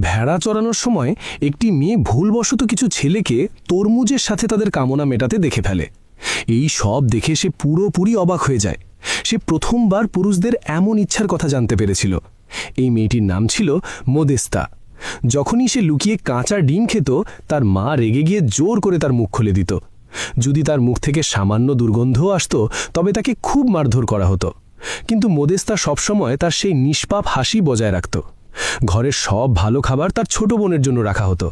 ভেড়া চড়ানোর সময় একটি মেয়ে ভুলবশত কিছু ছেলেকে তরমুজের সাথে তাদের কামনা মেটাতে দেখে ফেলে। এই সব দেখে সে পুরোপুরি অবাক হয়ে যায়। সে প্রথমবার পুরুষদের এমন ইচ্ছার কথা জানতে পেরেছিল। এই মেয়েটির নাম ছিল মোদেস্তা। যখনই সে লুকিয়ে কাঁচা ডিম খেত, তার মা রেগে গিয়ে জোর করে তার মুখ খুলে দিত। যদি তার মুখ থেকে সামান্য দুর্গন্ধও আসত, তবে তাকে খুব মারধর করা হতো। কিন্তু মোদেস্তা সবসময় তার সেই নিষ্পাপ হাসি বজায় রাখত। ঘরের সব ভালো খাবার তার ছোট বোনের জন্য রাখা হতো।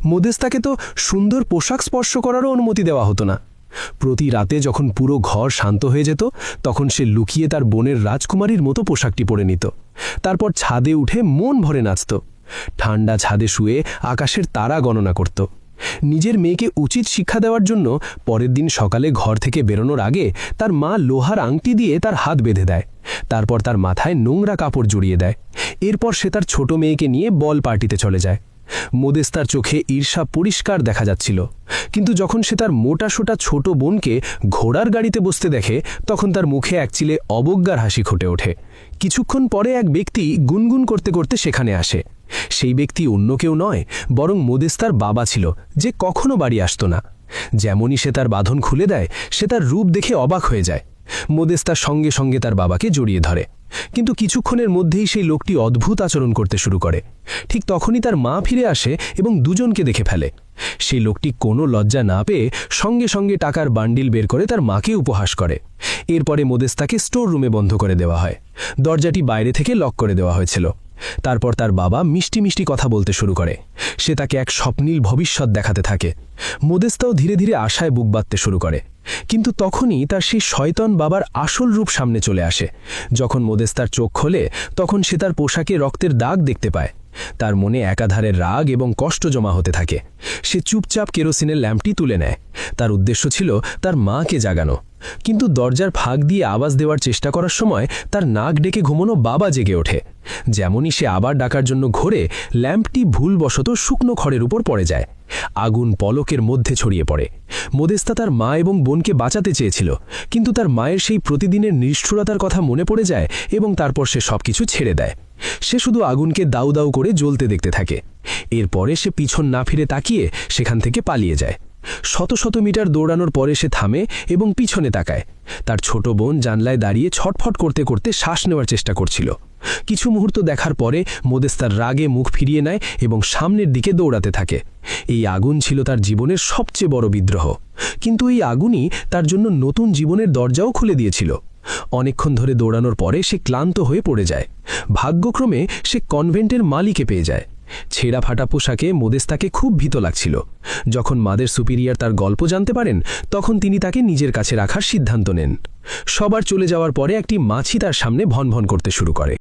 মোদেস্তাকে তো সুন্দর পোশাক স্পর্শ করারও অনুমতি দেওয়া হতো না। প্রতি রাতে যখন পুরো ঘর শান্ত হয়ে যেত, তখন সে লুকিয়ে তার বোনের রাজকুমারীর মতো পোশাকটি পরে নিত। তারপর ছাদে উঠে মন ভরে নাচত। ঠান্ডা ছাদে শুয়ে আকাশের তারা গণনা করত। নিজের মেয়েকে উচিত শিক্ষা দেওয়ার জন্য পরের দিন সকালে ঘর থেকে বেরোনোর আগে তার মা লোহার আংটি দিয়ে তার হাত বেঁধে দেয়। তারপর তার মাথায় নোংরা কাপড় জড়িয়ে দেয়। এরপর সে তার ছোট মেয়েকে নিয়ে বল পার্টিতে চলে যায়। মোদেস্তার চোখে ঈর্ষা পরিষ্কার দেখা যাচ্ছিল। কিন্তু যখন সে তার মোটাসোটা ছোট বোনকে ঘোড়ার গাড়িতে বসতে দেখে, তখন তার মুখে একচিলে অবজ্ঞার হাসি ফুটে ওঠে। কিছুক্ষণ পরে এক ব্যক্তি গুনগুন করতে করতে সেখানে আসে। সেই ব্যক্তি অন্য কেউ নয়, বরং মোদেস্তার বাবা ছিল, যে কখনো বাড়ি আসত না। যেমনই সে তার বাঁধন খুলে দেয়, সে তার রূপ দেখে অবাক হয়ে যায়। মোদেস্তার সঙ্গে সঙ্গে তার বাবাকে জড়িয়ে ধরে। কিন্তু কিছুক্ষণের মধ্যেই সেই লোকটি অদ্ভুত আচরণ করতে শুরু করে। ঠিক তখনই তার মা ফিরে আসে এবং দুজনকে দেখে ফেলে। সেই লোকটি কোনো লজ্জা না পেয়ে সঙ্গে সঙ্গে টাকার বান্ডিল বের করে তার মাকে উপহাস করে। এরপরে মোদেস্তাকে স্টোর রুমে বন্ধ করে দেওয়া হয়। দরজাটি বাইরে থেকে লক করে দেওয়া হয়েছিল। তারপর তার বাবা মিষ্টি মিষ্টি কথা বলতে শুরু করে। সে তাকে এক স্বপ্নীল ভবিষ্যৎ দেখাতে থাকে। মোদেস্তাও ধীরে ধীরে আশায় বুক বাঁধতে শুরু করে। কিন্তু তখনই তার সেই শয়তান বাবার আসল রূপ সামনে চলে আসে। যখন মোদেস্তার চোখ খোলে, তখন সে তার পোশাকে রক্তের দাগ দেখতে পায়। তার মনে একাধারে রাগ এবং কষ্ট জমা হতে থাকে। সে চুপচাপ কেরোসিনের ল্যাম্পটি তুলে নেয়। তার উদ্দেশ্য ছিল তার মাকে জাগানো। কিন্তু দরজার ফাঁক দিয়ে আওয়াজ দেওয়ার চেষ্টা করার সময় তার নাক ডেকে ঘুমানো বাবা জেগে ওঠে। যেমনই সে আবার ডাকার জন্য ঘোরে, ল্যাম্পটি ভুলবশত শুকনো খড়ের উপর পড়ে যায়। আগুন পলকের মধ্যে ছড়িয়ে পড়ে। মোদেস্তা তার মা এবং বোনকে বাঁচাতে চেয়েছিল, কিন্তু তার মায়ের সেই প্রতিদিনের নিষ্ঠুরতার কথা মনে পড়ে যায় এবং তারপর সে সবকিছু ছেড়ে দেয়। সে শুধু আগুনকে দাউ দাউ করে জ্বলতে দেখতে থাকে। এরপরে সে পিছন না ফিরে তাকিয়ে সেখান থেকে পালিয়ে যায়। শত শত মিটার দৌড়ানোর পরে সে থামে এবং পিছনে তাকায়। তার ছোট বোন জানলায় দাঁড়িয়ে ছটফট করতে করতে শ্বাস নেওয়ার চেষ্টা করছিল। কিছু মুহূর্ত দেখার পরে মোদেস্তার রাগে মুখ ফিরিয়ে নেয় এবং সামনের দিকে দৌড়াতে থাকে। এই আগুন ছিল তার জীবনের সবচেয়ে বড় বিদ্রোহ। কিন্তু এই আগুনই তার জন্য নতুন জীবনের দরজাও খুলে দিয়েছিল। অনেকক্ষণ ধরে দৌড়ানোর পরে সে ক্লান্ত হয়ে পড়ে যায়। ভাগ্যক্রমে সে কনভেন্টের মালিকে পেয়ে যায়। ছেঁড়া ফাটা পোশাকে মোদেস্তাকে খুব ভীত লাগছিল। যখন মাদের সুপিরিয়র তার গল্প জানতে পারেন, তখন তিনি তাকে নিজের কাছে রাখার সিদ্ধান্ত নেন। সবার চলে যাওয়ার পরে একটি মাছি তার সামনে ভনভন করতে শুরু করে।